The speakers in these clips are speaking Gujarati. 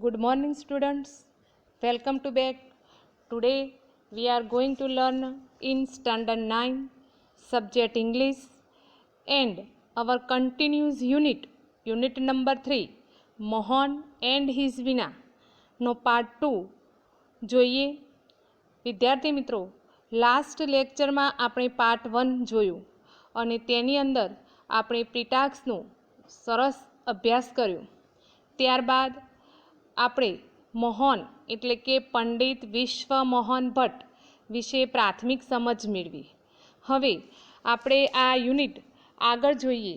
Good morning, students. Welcome to back. Today we are going to learn in Standard 9, subject English, and our continuous unit number 3, Mohan and his Veena, no part 2. જોઈએ વિદ્યાર્થી મિત્રો, લાસ્ટ લેક્ચરમાં આપણે પાર્ટ 1 જોયું અને તેની અંદર આપણે પ્રિટાક્સનો સરસ અભ્યાસ કર્યો. ત્યારબાદ આપણે મોહન એટલે કે પંડિત વિશ્વ મોહન ભટ્ટ વિશે પ્રાથમિક સમજ મેળવી. હવે આપણે આ યુનિટ આગળ જોઈએ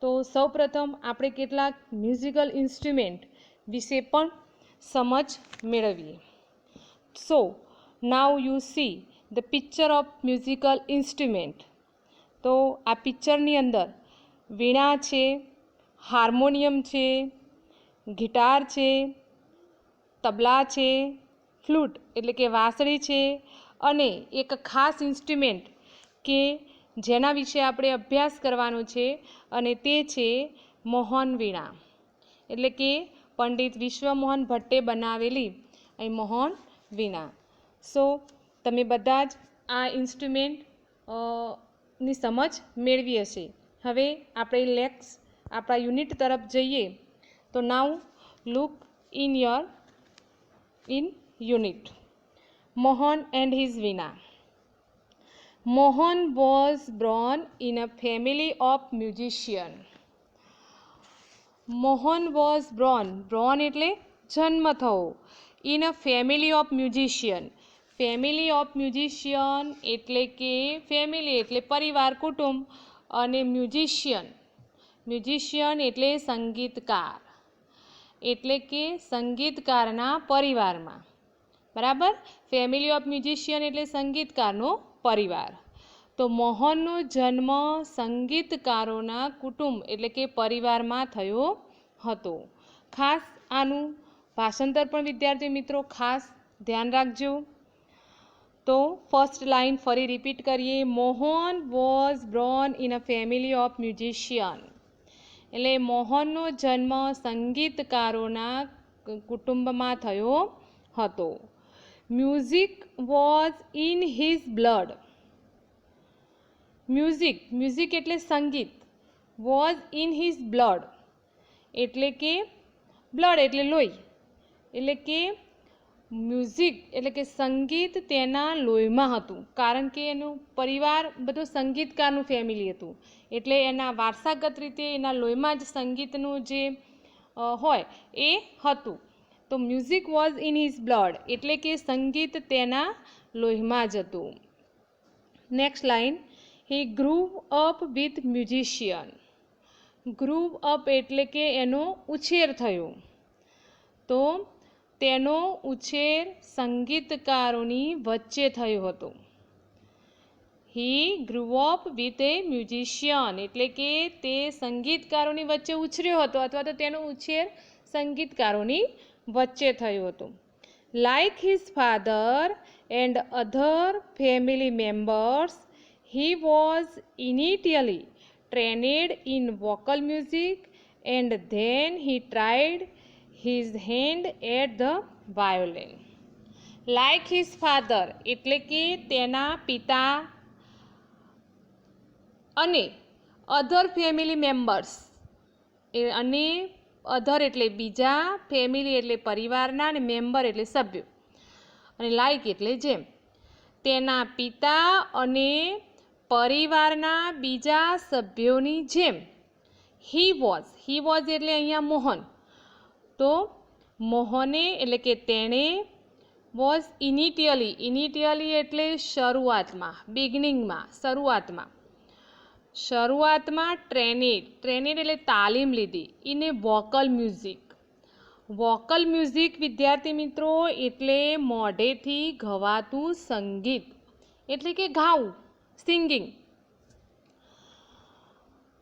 તો સૌપ્રથમ આપણે કેટલાક મ્યુઝિકલ ઇન્સ્ટ્રુમેન્ટ વિશે પણ સમજ મેળવીએ. So now you see the picture of musical instrument. તો આ પિક્ચરની અંદર વીણા છે, હાર્મોનિયમ છે, ગિટાર છે, તબલા છે, ફ્લૂટ એટલે કે વાંસળી છે અને એક ખાસ ઇન્સ્ટ્રુમેન્ટ કે જેના વિશે આપણે અભ્યાસ કરવાનો છે અને તે છે મોહન વીણા એટલે કે પંડિત વિશ્વમોહન ભટ્ટે બનાવેલી અહીં મોહન વીણા. સો તમે બધા જ આ ઇન્સ્ટ્રુમેન્ટ ની સમજ મેળવી હશે. હવે આપણે આપણા યુનિટ તરફ જઈએ તો now look in unit. Mohan and his Veena. Mohan was born in a family of musicians. Mohan was born એટલે જન્મ થવો. In a family of musicians. Family of musician એટલે કે ફેમિલી એટલે પરિવાર, કુટુંબ, અને મ્યુઝિશિયન એટલે સંગીતકાર એટલે કે સંગીતકારના પરિવારમાં. બરાબર, ફેમિલી ઓફ મ્યુઝિશિયન એટલે સંગીતકારનો પરિવાર. તો મોહનનો જન્મ સંગીતકારોના કુટુંબ એટલે કે પરિવારમાં થયો હતો. ખાસ આનું ભાષાંતર પણ વિદ્યાર્થી મિત્રો ખાસ ધ્યાન રાખજો. તો ફર્સ્ટ લાઈન ફરી રિપીટ કરીએ. Mohan was Born in a family of musician એટલે મોહનનો જન્મ સંગીતકારોના કુટુંબમાં થયો હતો. Music was in his blood. Music એટલે સંગીત. વોઝ ઇન હિઝ બ્લડ એટલે કે બ્લડ એટલે લોહી એટલે કે મ્યુઝિક એટલે કે સંગીત તેના લોહીમાં હતું. કારણ કે એનું પરિવાર બધું સંગીતકારનું ફેમિલી હતું એટલે એના વારસાગત રીતે એના લોહીમાં જ સંગીતનું જે હોય એ હતું. તો music was in his blood એટલે કે સંગીત તેના લોહીમાં જ હતું. Next line. He groove up with musician. Groove up એટલે કે એનો ઉછેર થયો. તો તેનો ઉછેર સંગીતકારોની વચ્ચે થયો હતો. He groove up with a musician એટલે કે તે સંગીતકારોની વચ્ચે ઉછર્યો હતો અથવા તો તેનો ઉછેર સંગીતકારોની વચ્ચે થયો હતો. Like his father and other family members, he was initially trend in vocal music and then he tried his hand at the violin. Like his father એટલે કે તેના પિતા અને અધર ફેમિલી મેમ્બર્સ અને અધર એટલે બીજા, ફેમિલી એટલે પરિવારના, અને મેમ્બર એટલે સભ્યો, અને લાઈક એટલે જેમ. તેના પિતા અને પરિવારના બીજા સભ્યોની જેમ હી વોઝ એટલે અહીંયા મોહન. તો મોહને એટલે કે તેણે વોઝ ઇનિશિયલી એટલે શરૂઆતમાં, બિગનિંગમાં, શરૂઆતમાં ટ્રેનેડ એટલે તાલીમ લીધી ઇન એ વોકલ મ્યુઝિક વિદ્યાર્થી મિત્રો એટલે મોઢેથી ગવાતું સંગીત એટલે કે ગાવું, singing.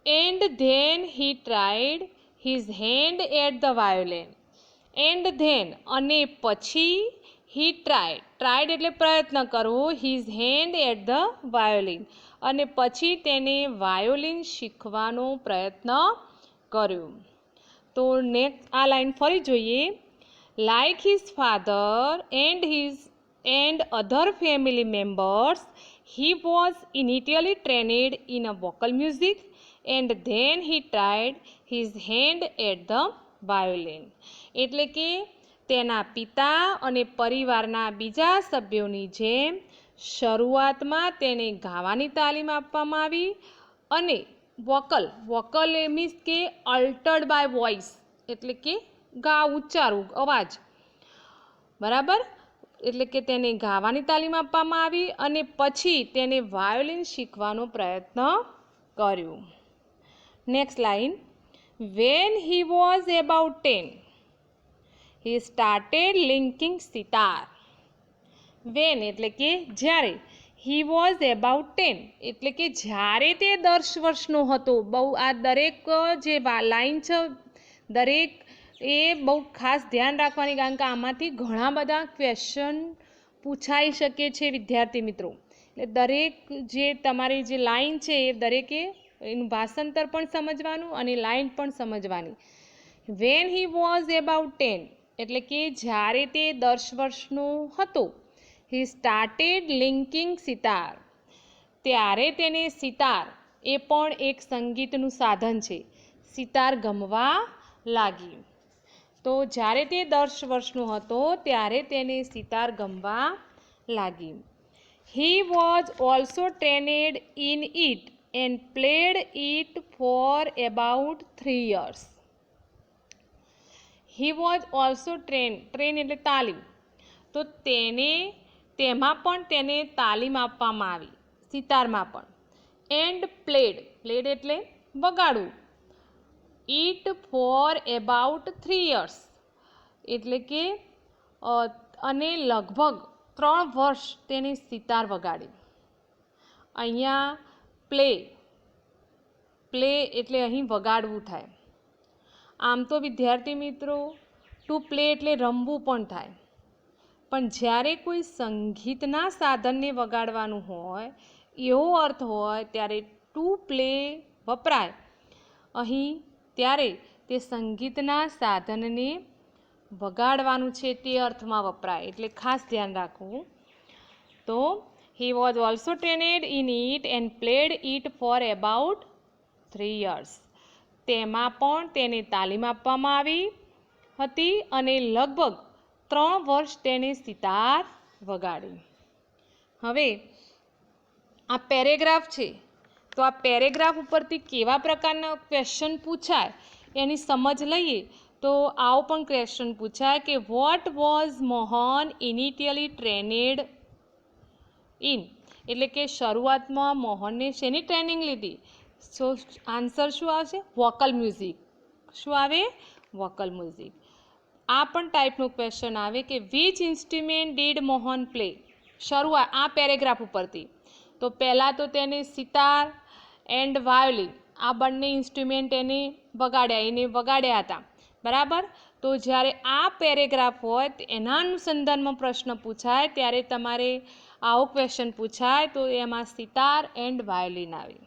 And then he tried his hand at the violin. And then અને પછી he tried એટલે પ્રયત્ન કરવો, his hand at the violin અને પછી તેને વાયોલિન શીખવાનો પ્રયત્ન કર્યો. તો નેક્સ્ટ આ લાઈન ફરી જોઈએ. Like his father and other family members, he was initially trained in a vocal music and then he tried his hand at the violin. એટલે કે તેના પિતા અને પરિવારના બીજા સભ્યોની જેમ શરૂઆતમાં તેને ગાવાની તાલીમ આપવામાં આવી અને વોકલ મીન્સ કે અલ્ટર્ડ બાય વોઇસ એટલે કે ઉચ્ચારવું અવાજ બરાબર એટલે કે તેને ગાવાની તાલીમ આપવામાં આવી અને પછી તેને વાયોલિન શીખવાનો પ્રયત્ન કર્યો. Next line. When he was about 10, he started linking sitar. When એટલે કે જ્યારે, he was about 10 એટલે કે જ્યારે તે 10 વર્ષનો હતો. બહુ આ દરેક જે લાઈન છે દરેક એ બહુ ખાસ ધ્યાન રાખવાની, કારણ કે આમાંથી ઘણા બધા ક્વેશ્ચન પૂછાઈ શકે છે વિદ્યાર્થી મિત્રો. એટલે દરેક જે તમારી જે લાઈન છે એ દરેકે એનું ભાષાંતર પણ સમજવાનું અને લાઈન પણ સમજવાની. વેન હી વોઝ અબાઉટ 10 એટલે કે જ્યારે તે 10 વર્ષનો હતો. હી સ્ટાર્ટેડ લિંકિંગ સિતાર ત્યારે તેને સિતાર એ પણ એક સંગીતનું સાધન છે, સિતાર ગમવા લાગી. તો જ્યારે તે 10 વર્ષનો હતો ત્યારે તેને સિતાર ગમવા લાગી. He was also trend in it and played it for about 3 years. He was also train એટલે તાલીમ. તો તેમાં પણ તેને તાલીમ આપવામાં આવી, સિતારમાં પણ. એન્ડ પ્લેડ એટલે વગાડવું. ઇટ ફોર અબાઉટ 3 years એટલે કે અને લગભગ 3 વર્ષ તેને સિતાર વગાડી. અહીંયા પ્લે એટલે અહીં વગાડવું થાય. આમ તો વિદ્યાર્થી મિત્રો ટુ પ્લે એટલે રમવું પણ થાય, પણ જ્યારે કોઈ સંગીતના સાધનને વગાડવાનું હોય એવો અર્થ હોય ત્યારે ટુ પ્લે વપરાય અહીં, ત્યારે તે સંગીતના સાધનને વગાડવાનું છે તે અર્થમાં વપરાય, એટલે ખાસ ધ્યાન રાખવું. તો he was also trend in it and played it for about 3 years. તેમાં પણ તેને તાલીમ આપવામાં આવી હતી અને લગભગ 3 વર્ષ તેને સિતાર વગાડી. હવે આ પેરેગ્રાફ છે, તો આ પેરેગ્રાફ ઉપરથી કેવા પ્રકારના ક્વેશ્ચન પૂછાય એની સમજ લઈએ. તો આવો પણ ક્વેશ્ચન પૂછાય કે what was Mohan initially trend in એટલે કે શરૂઆતમાં મોહનને શેની ટ્રેનિંગ લીધી? સો આન્સર શું આવશે? Vocal music. શું આવે? Vocal music. આ પણ ટાઈપનું ક્વેશ્ચન આવે કે which instrument did Mohan play? શરૂઆત આ પેરેગ્રાફ ઉપરથી તો પહેલાં તો તેને સિતાર એન્ડ વાયોલિન આ બંને ઇન્સ્ટ્રુમેન્ટ એને વગાડ્યા હતા બરાબર. તો જ્યારે આ પેરેગ્રાફ હોય એના અનુસંધાનમાં પ્રશ્ન પૂછાય ત્યારે તમારે આવો ક્વેશ્ચન પૂછાય તો એમાં સિતાર એન્ડ વાયોલિન આવે.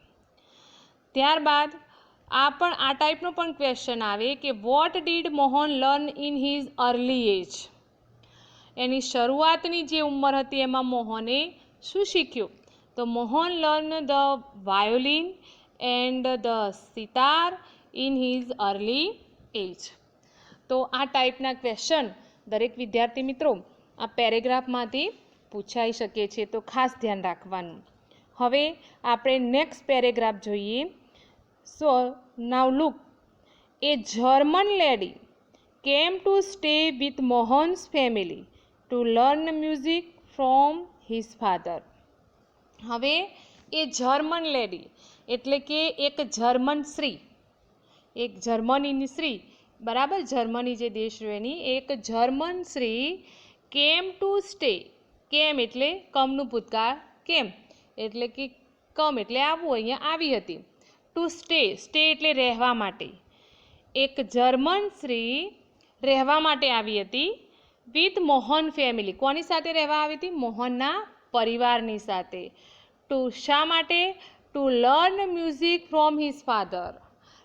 ત્યારબાદ આ ટાઈપનો પણ ક્વેશ્ચન આવે કે what did Mohan learn in his early age? એની શરૂઆતની જે ઉંમર હતી એમાં મોહને શું શીખ્યું? તો Mohan learn the violin and the sitar in his early age. તો આ ટાઈપના ક્વેશ્ચન દરેક વિદ્યાર્થી મિત્રો આ પેરેગ્રાફમાંથી પૂછાઈ શકે છે, તો ખાસ ધ્યાન રાખવાનું. હવે આપણે નેક્સ્ટ પેરેગ્રાફ જોઈએ. So now look. A German lady came to stay with Mohan's family to learn music from his father. હવે એ જર્મન લેડી એટલે કે એક જર્મન સ્ત્રી, એક જર્મનીની સ્ત્રી બરાબર, જર્મની જે દેશ એની એક જર્મન સ્ત્રી કેમ ટુ સ્ટે. કેમ એટલે કમનું ભૂતકાળ, કેમ એટલે કે કમ એટલે આવવું, અહીંયા આવી હતી. ટુ સ્ટે એટલે રહેવા માટે. એક જર્મન સ્ત્રી રહેવા માટે આવી હતી વિથ મોહન ફેમિલી. કોની સાથે રહેવા આવી હતી? મોહનના પરિવારની સાથે. ટુ શા માટે? Two learn music from his father.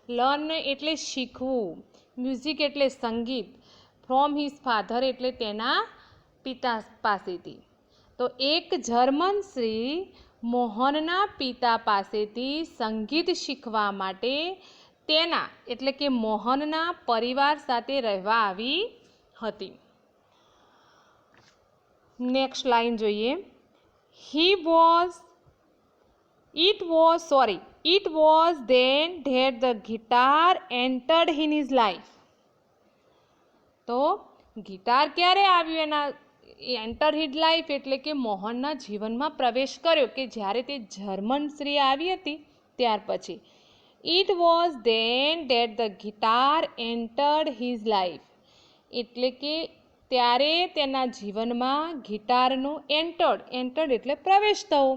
Learn એટલે શીખવું, મ્યુઝિક એટલે સંગીત, ફ્રોમ હિઝ ફાધર એટલે તેના પિતા પાસેથી. તો એક જર્મન સ્ત્રી મોહનના પિતા પાસેથી સંગીત શીખવા માટે તેના એટલે કે મોહનના પરિવાર સાથે રહેવા આવી હતી. નેક્સ્ટ લાઈન જોઈએ. It was then that the guitar entered in his life. તો ગિટાર ક્યારે આવ્યું એના એન્ટર હિઝ લાઈફ એટલે કે મોહનના જીવનમાં પ્રવેશ કર્યો કે જ્યારે તે જર્મન સ્ત્રી આવી હતી ત્યાર પછી. It was then that the guitar entered his life એટલે કે ત્યારે તેના જીવનમાં ગિટારનો એન્ટર્ડ એટલે પ્રવેશ થયો.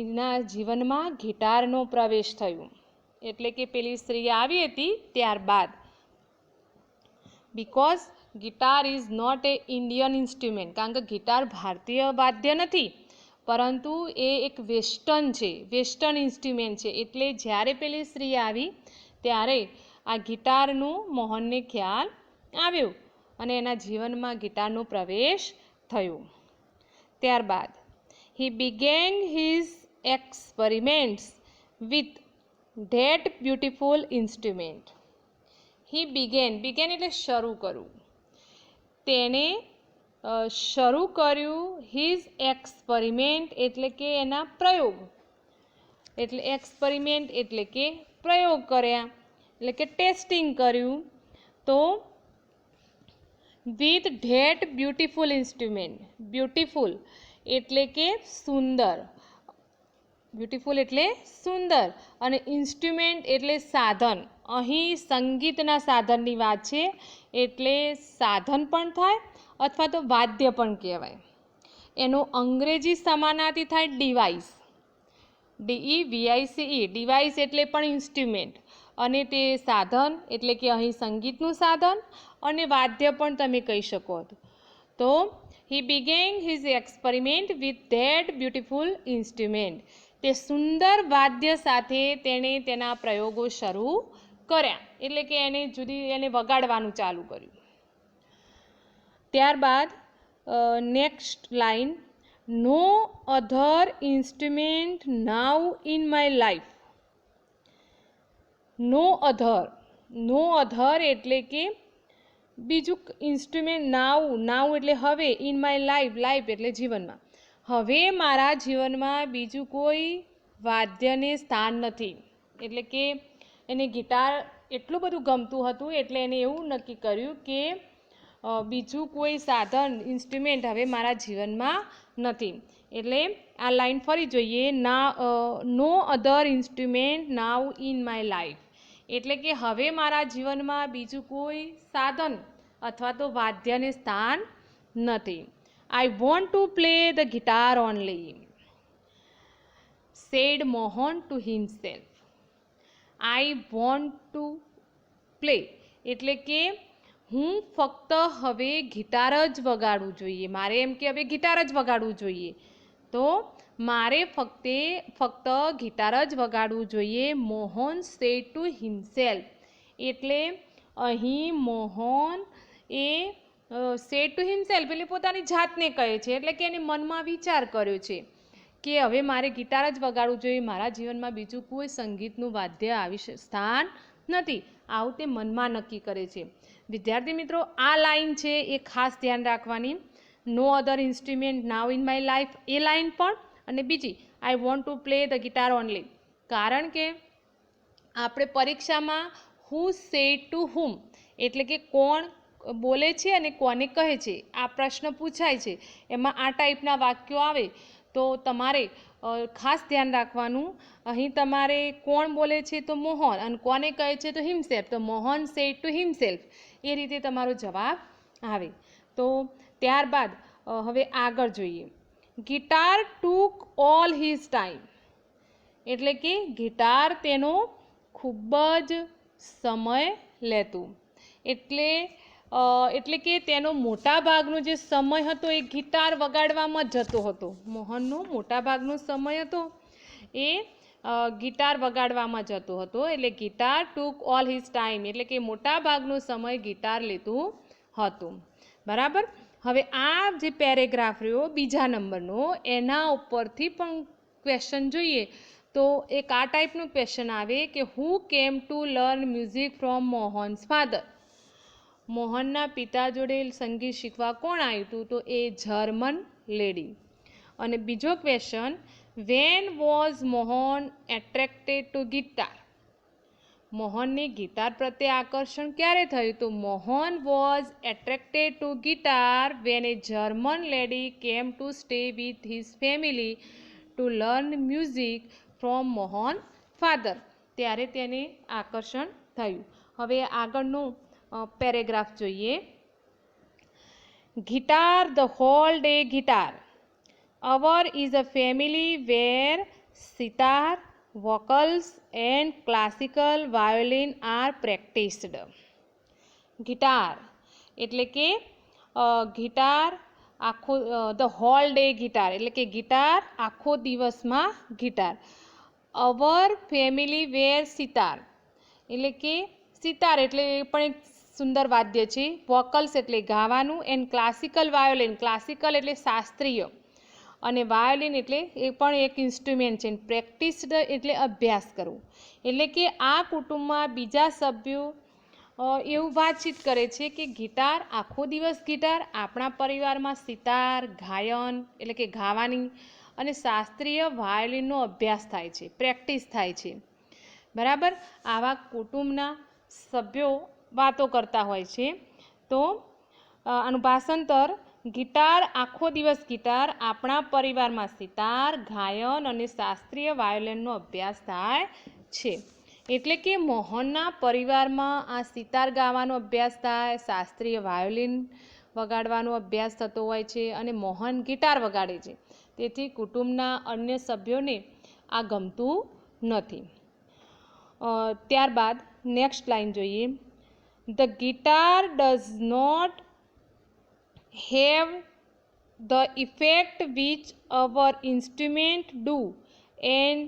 એના જીવનમાં ગિટારનો પ્રવેશ થયો એટલે કે પેલી સ્ત્રી આવી હતી ત્યારબાદ. Because guitar is not a Indian instrument કારણ કે ગિટાર ભારતીય વાદ્ય નથી પરંતુ એ એક વેસ્ટર્ન ઇન્સ્ટ્રુમેન્ટ છે. એટલે જ્યારે પેલી સ્ત્રી આવી ત્યારે આ ગિટારનું મોહનને ખ્યાલ આવ્યો અને એના જીવનમાં ગિટારનો પ્રવેશ થયો. ત્યારબાદ he began his experiments with that beautiful instrument. he began એટલે શરૂ કરવું. તેણે શરૂ કર્યું his experiment એટલે કે એના પ્રયોગ. એટલે એક્સપેરિમેન્ટ એટલે કે પ્રયોગ કર્યા એટલે કે ટેસ્ટિંગ કર્યું. તો with that beautiful instrument, beautiful એટલે કે સુંદર, બ્યુટીફુલ એટલે સુંદર અને ઇન્સ્ટ્રુમેન્ટ એટલે સાધન. અહીં સંગીતના સાધનની વાત છે એટલે સાધન પણ થાય અથવા તો વાદ્ય પણ કહેવાય. એનો અંગ્રેજી સમાનાર્થી થાય ડિવાઇસ, DEVICE. ડિવાઇસ એટલે પણ ઇન્સ્ટ્રુમેન્ટ અને તે સાધન એટલે કે અહીં સંગીતનું સાધન અને વાદ્ય પણ તમે કહી શકો. તો he began his experiment with that beautiful instrument. તે સુંદર વાદ્ય સાથે તેણે તેના પ્રયોગો શરૂ કર્યા એટલે કે એને વગાડવાનું ચાલુ કર્યું. ત્યારબાદ next line. No other instrument now in my life. No other એટલે કે બીજું ઇન્સ્ટ્રુમેન્ટ નાઉ એટલે હવે, ઇન માય લાઈફ એટલે જીવનમાં. હવે મારા જીવનમાં બીજું કોઈ વાદ્યને સ્થાન નથી. એટલે કે એને ગિટાર એટલું બધું ગમતું હતું એટલે એને એવું નક્કી કર્યું કે બીજું કોઈ સાધન ઇન્સ્ટ્રુમેન્ટ હવે મારા જીવનમાં નથી. એટલે આ લાઈન ફરી જોઈએ. No other instrument now in my life એટલે કે હવે મારા જીવનમાં બીજું કોઈ સાધન અથવા તો વાદ્યને સ્થાન નથી. I want to play the guitar only, said Mohan to himself. I want to play એટલે કે હું ફક્ત હવે ગિટાર જ વગાડવું જોઈએ. મારે એમ કે હવે ગિટાર જ વગાડવું જોઈએ. તો મારે ફક્ત ગિટાર જ વગાડવું જોઈએ. મોહન said to himself એટલે અહીં મોહન એ સેડ ટુ હિમસેલ્ફ એટલે પોતાની જાતને કહે છે એટલે કે એને મનમાં વિચાર કર્યો છે કે હવે મારે ગિટાર જ વગાડવું જોઈએ. મારા જીવનમાં બીજું કોઈ સંગીતનું વાદ્ય આવી સ્થાન નથી. આવું તે મનમાં નક્કી કરે છે. વિદ્યાર્થી મિત્રો, આ લાઈન છે એ ખાસ ધ્યાન રાખવાની. No other instrument now in my life એ લાઈન પણ અને બીજી I want to play the guitar only. કારણ કે આપણે પરીક્ષામાં હુ સેડ ટુ હુમ એટલે કે કોણ બોલે છે અને કોને કહે છે આ પ્રશ્ન પૂછાય છે. એમાં આ ટાઈપના વાક્યો આવે તો તમારે ખાસ ધ્યાન રાખવાનું. અહીં તમારે કોણ બોલે છે તો મોહન અને કોને કહે છે તો હિમસેલ્ફ. તો મોહન સેડ ટુ હિમસેલ્ફ એ રીતે તમારો જવાબ આવે. તો ત્યારબાદ હવે આગળ જોઈએ. ગિટાર ટૂક ઓલ હિઝ ટાઈમ એટલે કે ગિટાર તેનો ખૂબ જ સમય લેતું. એટલે કે તેનો મોટા ભાગનો જે સમય હતો એ ગિટાર વગાડવામાં જતો હતો. મોહનનો મોટા ભાગનો સમય હતો એ ગિટાર વગાડવામાં જતો હતો. એટલે ગિટાર ટૂક ઓલ હિઝ ટાઈમ એટલે કે મોટા ભાગનો સમય ગિટાર લેતું હતું. બરાબર. હવે આ જે પેરેગ્રાફ રહ્યો બીજા નંબરનો, એના ઉપરથી પણ ક્વેશ્ચન જોઈએ તો એક આ ટાઈપનું ક્વેશ્ચન આવે કે who came to learn music from Mohan's father. મોહનના પિતા જોડે સંગીત શીખવા કોણ આવ્યું હતું? તો એ જર્મન લેડી. અને બીજો question, when was Mohan attracted to guitar. મોહનની ગિટાર પ્રત્યે આકર્ષણ ક્યારે થયું? તો Mohan was attracted to guitar when a German lady came to stay with his family to learn music from Mohan father. ત્યારે તેને આકર્ષણ થયું. હવે આગળનું પેરેગ્રાફ જોઈએ. Guitar the whole day guitar. Our is a family where sitar, vocals and classical violin are practiced. Guitar એટલે કે ગિટાર આખો ધ હોલ ડે ગિટાર એટલે કે ગિટાર આખો દિવસમાં guitar. Our family where sitar એટલે કે સિતાર એટલે એ પણ એક સુંદર વાદ્ય છે. વોકલ્સ એટલે ગાવાનું, એન્ડ ક્લાસિકલ વાયોલિન, ક્લાસિકલ એટલે શાસ્ત્રીય, અને વાયોલિન એટલે એ પણ એક ઇન્સ્ટ્રુમેન્ટ છે. પ્રેક્ટિસ્ડ એટલે અભ્યાસ કરવો. એટલે કે આ કુટુંબમાં બીજા સભ્યો એવું વાતચીત કરે છે કે ગિટાર આખો દિવસ ગિટાર, આપણા પરિવારમાં સિતાર ગાયન એટલે કે ગાવાની અને શાસ્ત્રીય વાયોલિનનો અભ્યાસ થાય છે, પ્રેક્ટિસ થાય છે. બરાબર. આવા કુટુંબના સભ્યો વાતો કરતા હોય છે. તો આનું ભાષાંતર, ગિટાર આખો દિવસ ગિટાર, આપણા પરિવારમાં સિતાર ગાયન અને શાસ્ત્રીય વાયોલિનનો અભ્યાસ થાય છે. એટલે કે મોહનના પરિવારમાં આ સિતાર ગાવાનો અભ્યાસ થાય, શાસ્ત્રીય વાયોલિન વગાડવાનો અભ્યાસ થતો હોય છે, અને મોહન ગિટાર વગાડે છે. તેથી કુટુંબના અન્ય સભ્યોને આ ગમતું નથી. ત્યારબાદ નેક્સ્ટ લાઈન જોઈએ. The guitar does not have the effect which our instrument do, and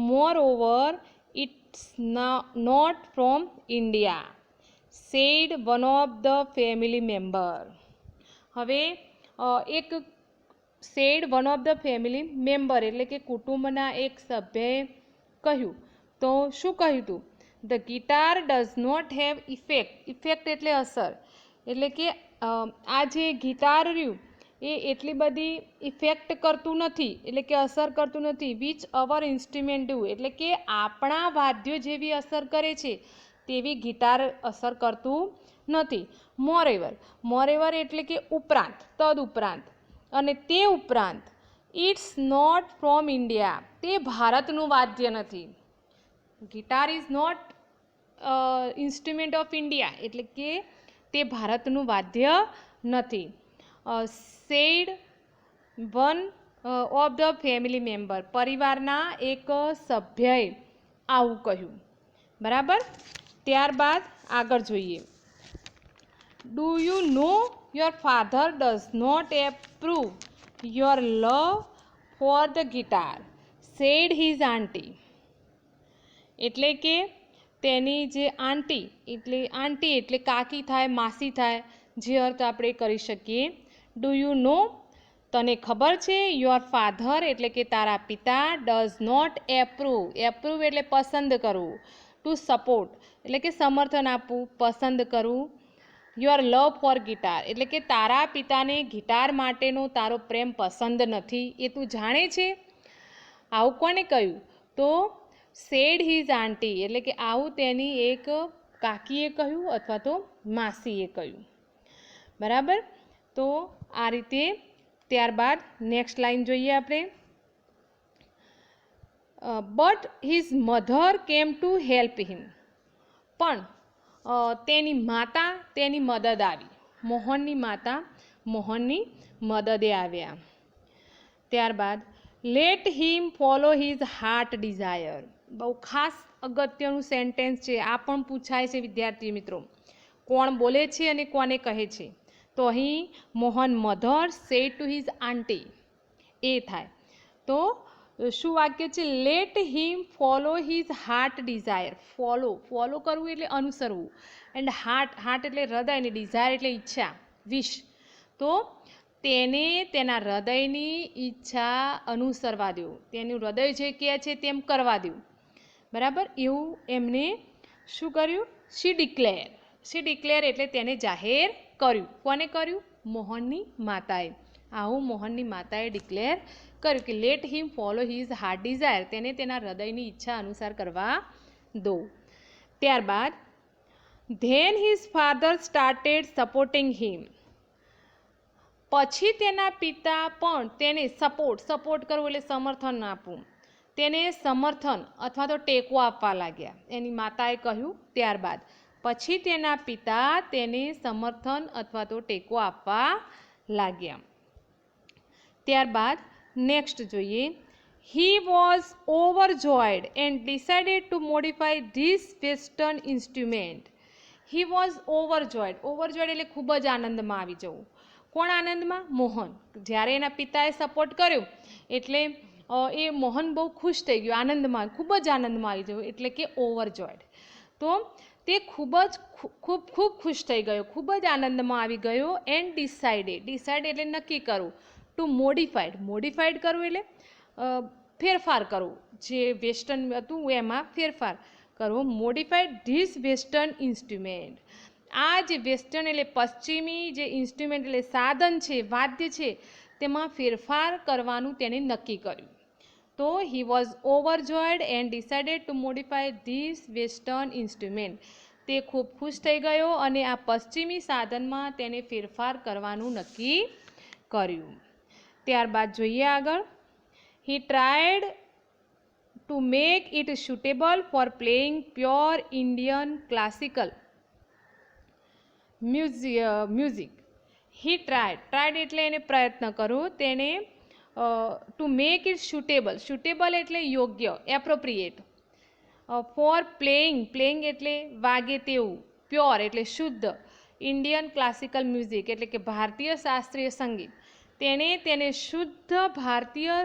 moreover it's not from India, said one of the family member. હવે એક said one of the family member એટલે કે કુટુંબના એક સભ્યએ કહ્યું. તો શું કહ્યું હતું? The guitar does not have effect. Effect એટલે અસર. એટલે કે આ જે ગિટાર રહ્યું એ એટલી બધી ઇફેક્ટ કરતું નથી, એટલે કે અસર કરતું નથી. વિચ અવર ઇન્સ્ટ્રુમેન્ટ ડુ એટલે કે આપણા વાદ્યો જેવી અસર કરે છે તેવી ગિટાર અસર કરતું નથી. મોરેવર, મોરેવર એટલે કે ઉપરાંત, તદ ઉપરાંત, અને તે ઉપરાંત ઇટ્સ નોટ ફ્રોમ ઇન્ડિયા, તે ભારતનું વાદ્ય નથી. Guitar is not instrument of India એટલે કે તે ભારતનું વાદ્ય નથી. Said one of the family member, પરિવારના એક સભ્યએ આવું કહ્યું. બરાબર. ત્યારબાદ આગળ જોઈએ. Do you know your father does not approve your love for the guitar, said his aunty. એટલે કે તેની જે આંટી એટલે કાકી થાય, માસી થાય, જે અર્થ આપણે કરી શકીએ. ડુ યુ નો તને ખબર છે, યોર ફાધર એટલે કે તારા પિતા, ડઝ નોટ એપ્રૂવ, એપ્રૂવ એટલે પસંદ કરવું, ટુ સપોર્ટ એટલે કે સમર્થન આપવું, પસંદ કરવું, યોર લવ ફોર ગિટાર એટલે કે તારા પિતાને ગિટાર માટેનો તારો પ્રેમ પસંદ નથી, એ તું જાણે છે. આવું કોને કહ્યું? તો સેડ હિઝ આંટી એટલે કે આવું તેની એક કાકીએ કહ્યું અથવા તો માસીએ કહ્યું. બરાબર. તો આ રીતે ત્યારબાદ નેક્સ્ટ લાઈન જોઈએ આપણે. But his mother came to help him. પણ તેની માતા તેની મદદ આવી. મોહનની માતા મોહનની મદદે આવ્યા. ત્યારબાદ let him follow his heart desire. બહુ ખાસ અગત્યનું સેન્ટેન્સ છે. આ પણ પૂછાય છે વિદ્યાર્થી મિત્રો. કોણ બોલે છે અને કોને કહે છે? તો અહીં Mohan mother said to his aunty એ થાય. તો શું વાક્ય છે? Let him follow his heart desire. Follow કરવું એટલે અનુસરવું, એન્ડ હાર્ટ એટલે હૃદય, અને ડિઝાયર એટલે ઈચ્છા. વિશ. તો તેને તેના હૃદયની ઈચ્છા અનુસરવા દેવું, તેનું હૃદય જે કહે છે તેમ કરવા દેવું. બરાબર, એવું એમને શું કર્યું? શી ડિક્લેર એટલે તેને જાહેર કર્યું. કોને કર્યું? મોહનની માતાએ. આવું મોહનની માતાએ ડિક્લેર કર્યું કે let him follow his heart desire, તેને તેના હૃદયની ઈચ્છા અનુસાર કરવા દો. ત્યારબાદ then his father started supporting him, પછી તેના પિતા પણ તેને સપોર્ટ કરવું એટલે સમર્થન આપવું, તેને સમર્થન અથવા તો ટેકો આપવા લાગ્યા. એની માતાએ કહ્યું ત્યારબાદ પછી તેના પિતા તેને સમર્થન અથવા તો ટેકો આપવા લાગ્યા. ત્યારબાદ નેક્સ્ટ જોઈએ. He was overjoyed and decided to modify this western instrument. He was overjoyed એટલે ખૂબ જ આનંદમાં આવી જવું. કોણ આનંદમાં? મોહન. જ્યારે એના પિતાએ સપોર્ટ કર્યો એટલે એ મોહન બહુ ખુશ થઈ ગયો, આનંદમાં, ખૂબ જ આનંદમાં આવી જવું એટલે કે ઓવરજોયડ. તો તે ખૂબ ખુશ થઈ ગયો, ખૂબ જ આનંદમાં આવી ગયો. એન્ડ ડિસાઇડેડ એટલે નક્કી કરવું. ટુ મોડિફાઈડ કરવું એટલે ફેરફાર કરવું, જે વેસ્ટર્ન હતું એમાં ફેરફાર કરવો. મોડિફાઈડ ધીસ વેસ્ટર્ન ઇન્સ્ટ્રુમેન્ટ, આ જે વેસ્ટર્ન એટલે પશ્ચિમી જે ઇન્સ્ટ્રુમેન્ટ એટલે સાધન છે, વાદ્ય છે, તેમાં ફેરફાર કરવાનું તેને નક્કી કર્યું. તો he was overjoyed and decided to modify this western instrument. તે ખૂબ ખુશ થઈ ગયો અને આ પશ્ચિમી સાધનમાં તેને ફેરફાર કરવાનું નક્કી કર્યું. ત્યારબાદ જોઈએ આગળ. He tried to make it suitable for playing pure Indian classical music. He tried એટલે એને પ્રયત્ન કરો, તેને ટુ મેક ઇટ સુટેબલ એટલે યોગ્ય, એપ્રોપ્રિએટ, ફોર પ્લેઇંગ એટલે વાગે તેવું, પ્યોર એટલે શુદ્ધ, ઇન્ડિયન ક્લાસિકલ મ્યુઝિક એટલે કે ભારતીય શાસ્ત્રીય સંગીત. તેને શુદ્ધ ભારતીય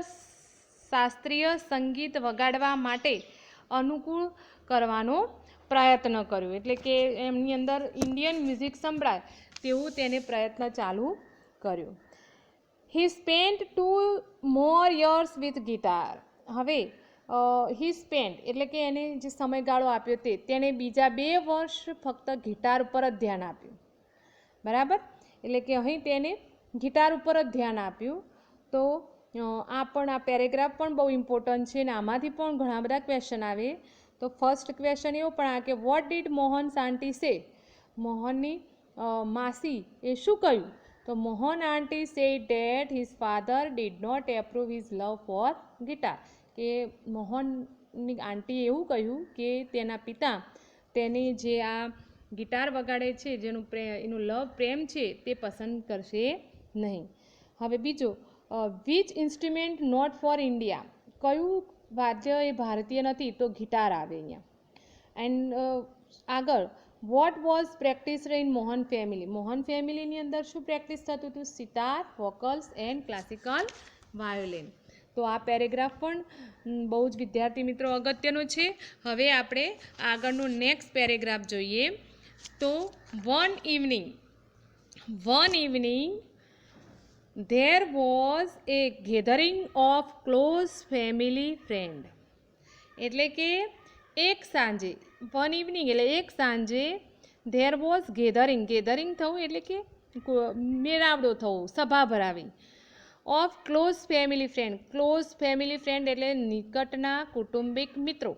શાસ્ત્રીય સંગીત વગાડવા માટે અનુકૂળ કરવાનો પ્રયત્ન કર્યો, એટલે કે એમની અંદર ઇન્ડિયન મ્યુઝિક સંભળાય તેવું તેને પ્રયત્ન ચાલુ કર્યો. He spent 2 more years with guitar. હવે હી સ્પેન્ટ એટલે કે એને જે સમયગાળો આપ્યો તેને બીજા 2 વર્ષ ફક્ત ગિટાર ઉપર જ ધ્યાન આપ્યું. બરાબર, એટલે કે અહીં તેને ગિટાર ઉપર જ ધ્યાન આપ્યું. તો આ પેરેગ્રાફ પણ બહુ ઇમ્પોર્ટન્ટ છે અને આમાંથી પણ ઘણા બધા ક્વેશ્ચન આવે. તો ફર્સ્ટ ક્વેશ્ચન એવો પણ આ કે વોટ ડીડ મોહન્સ આંટી સે, મોહનની માસી એ શું કહ્યું? તો Mohan aunty said that his father did not approve his love for guitar, કે મોહનની આંટીએ એવું કહ્યું કે તેના પિતા તેને જે આ ગિટાર વગાડે છે જેનું એનું પ્રેમ છે તે પસંદ કરશે નહીં. હવે બીજો, which instrument not for India, કયું વાદ્ય એ ભારતીય નથી? તો ગિટાર આવે અહીંયા. એન્ડ આગળ what was practice in Mohan family, Mohan ફેમિલીની અંદર શું પ્રેક્ટિસ થતું હતું? Sitar, vocals and classical violin. તો આ પેરેગ્રાફ પણ બહુ જ વિદ્યાર્થી મિત્રો અગત્યનો છે. હવે આપણે આગળનો નેક્સ્ટ પેરેગ્રાફ જોઈએ. તો one evening there was a gathering of close family friend, એટલે કે એક સાંજે, વન ઇવનિંગ એટલે એક સાંજે, there was gathering થવું એટલે કે મેળાવડો થવો, સભા ભરાવી, ઓફ ક્લોઝ ફેમિલી ફ્રેન્ડ એટલે નિકટના કુટુંબિક મિત્રો.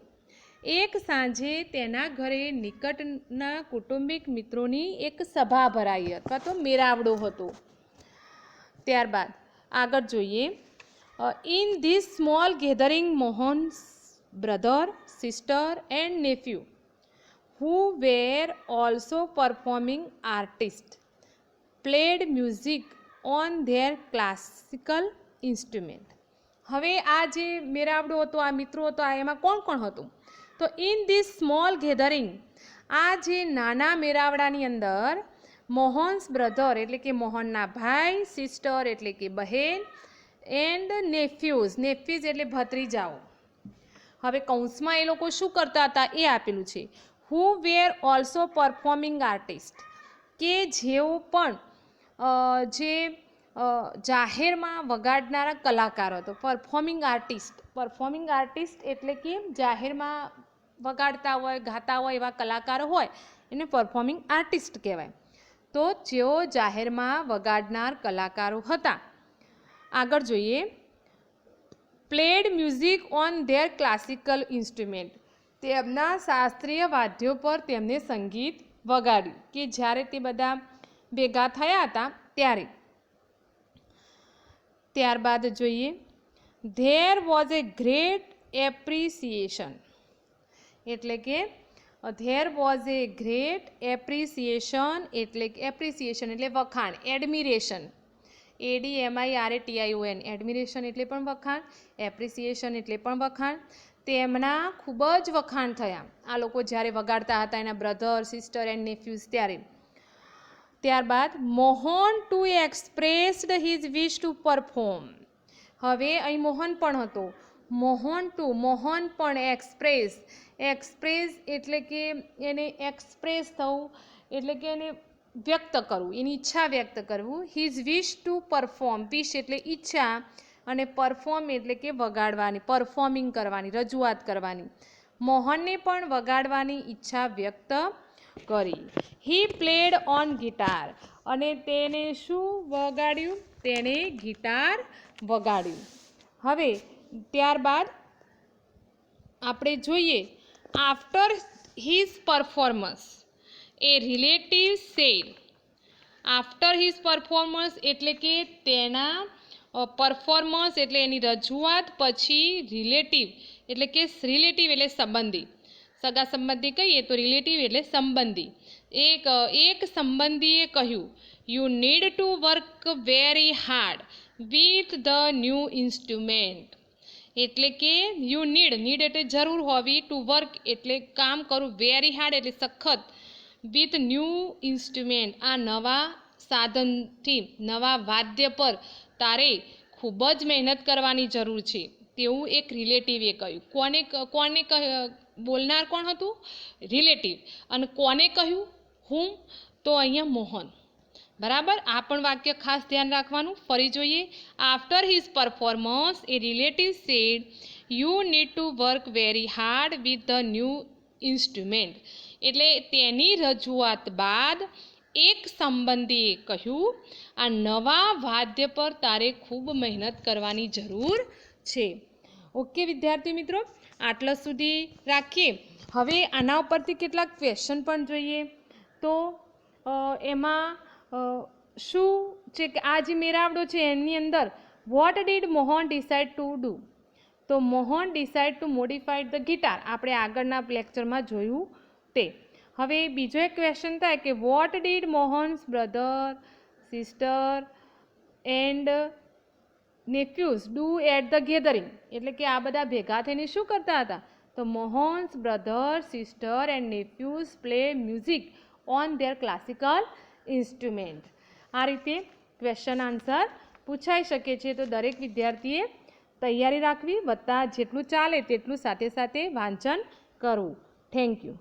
એક સાંજે તેના ઘરે નિકટના કુટુંબિક મિત્રોની એક સભા ભરાઈ અથવા તો મેળાવડો હતો. ત્યારબાદ આગળ જોઈએ. In this small gathering Mohan's brother, sister and nephew who were also performing artists played music on their classical instrument. હવે આ જે મેળાવડો હતો, આ મિત્રો હતો, આ એમાં કોણ કોણ હતું? તો ઇન ધીસ સ્મોલ ગેધરિંગ, આ જે નાના મેળાવડાની અંદર મોહન્સ બ્રધર એટલે કે મોહનના ભાઈ, સિસ્ટર એટલે કે બહેન, એન્ડ નેફ્યુઝ એટલે ભત્રીજાઓ. હવે કૌંસમાં એ લોકો શું કરતા હતા એ આપેલું છે. who were also performing artists, કે જેઓ પણ જે જાહેરમાં વગાડનારા કલાકારો હતો, પરફોર્મિંગ આર્ટિસ્ટ. પરફોર્મિંગ આર્ટિસ્ટ એટલે કે જાહેરમાં વગાડતા હોય, ગાતા હોય એવા કલાકારો હોય એને પરફોર્મિંગ આર્ટિસ્ટ કહેવાય. તો જેઓ જાહેરમાં વગાડનાર કલાકારો હતા. આગળ જોઈએ, played music on their classical instrument. તેમના શાસ્ત્રીય વાદ્યો પર તેમને સંગીત વગાડ્યું, કે જ્યારે તે બધા ભેગા થયા હતા ત્યારે. ત્યારબાદ જોઈએ, there was A great appreciation. એટલે કે there was A great appreciation એટલે વખાણ, એડમિરેશન. ADMIRATION, એડમિરેશન એટલે પણ વખાણ, એપ્રિસિએશન એટલે પણ વખાણ. તેમના ખૂબ જ વખાણ થયા આ લોકો જ્યારે વગાડતા હતા, એના બ્રધર, સિસ્ટર એન્ડ નેફ્યુઝ ત્યારે. ત્યારબાદ Mohan to expressed his wish to perform. હવે અહીં મોહન પણ હતો. મોહન પણ એક્સપ્રેસ એટલે કે એને એક્સપ્રેસ થવું એટલે કે એને વ્યક્ત કરવું, એની ઈચ્છા વ્યક્ત કરવું. હિઝ વિશ ટુ પરફોર્મ, વિશ એટલે ઈચ્છા અને પરફોર્મ એટલે કે વગાડવાની, પરફોર્મિંગ કરવાની, રજૂઆત કરવાની. મોહનને પણ વગાડવાની ઈચ્છા વ્યક્ત કરી. હી પ્લેડ ઓન ગિટાર, અને તેને શું વગાડ્યું? તેને ગિટાર વગાડ્યું. હવે ત્યારબાદ આપણે જોઈએ, after his performance a relative said. After his performance એટલે કે તેના પરફોર્મન્સ એટલે એની રજૂઆત પછી રિલેટિવ એટલે સંબંધી. સગા સંબંધી કહીએ તો રિલેટિવ એટલે સંબંધી. એક સંબંધીએ કહ્યું, you need to work very hard with the new instrument. એટલે કે યુ નીડ એટલે જરૂર હોવી, ટુ વર્ક એટલે કામ કરવું, વેરી હાર્ડ એટલે સખત, વિથ ન્યૂ ઇન્સ્ટ્રુમેન્ટ આ નવા સાધનથી, નવા વાદ્ય પર તારે ખૂબ જ મહેનત કરવાની જરૂર છે તેવું એક રિલેટિવે કહ્યું. કોને બોલનાર કોણ હતું? રિલેટિવ. અને કોને કહ્યું? હું? તો અહીંયા મોહન. બરાબર, આ પણ વાક્ય ખાસ ધ્યાન રાખવાનું. ફરી જોઈએ, after his performance a relative said you need to work very hard with the new instrument. એટલે તેની રજૂઆત બાદ એક સંબંધીએ કહ્યું, આ નવા વાદ્ય પર તારે ખૂબ મહેનત કરવાની જરૂર છે. ઓકે વિદ્યાર્થી મિત્રો, આટલા સુધી રાખીએ. હવે આના ઉપરથી કેટલાક ક્વેશ્ચન પણ જોઈએ. તો એમાં શું છે કે આ જે મેળાવડો છે એની અંદર what did Mohan decide to do? તો Mohan decide to modified the guitar. આપણે આગળના લેક્ચરમાં જોયું તે. હવે બીજો એક ક્વેશ્ચન થાય કે what did Mohan's brother, sister and nephews do at the gathering? એટલે કે આ બધા ભેગા થઈને શું કરતા હતા? તો Mohan's brother, sister and nephews play music on their classical instrument. આ રીતે ક્વેશ્ચન આન્સર પૂછાઈ શકે છે. તો દરેક વિદ્યાર્થીએ તૈયારી રાખવી, વત્તા જેટલું ચાલે તેટલું સાથે સાથે વાંચન કરવું. Thank you.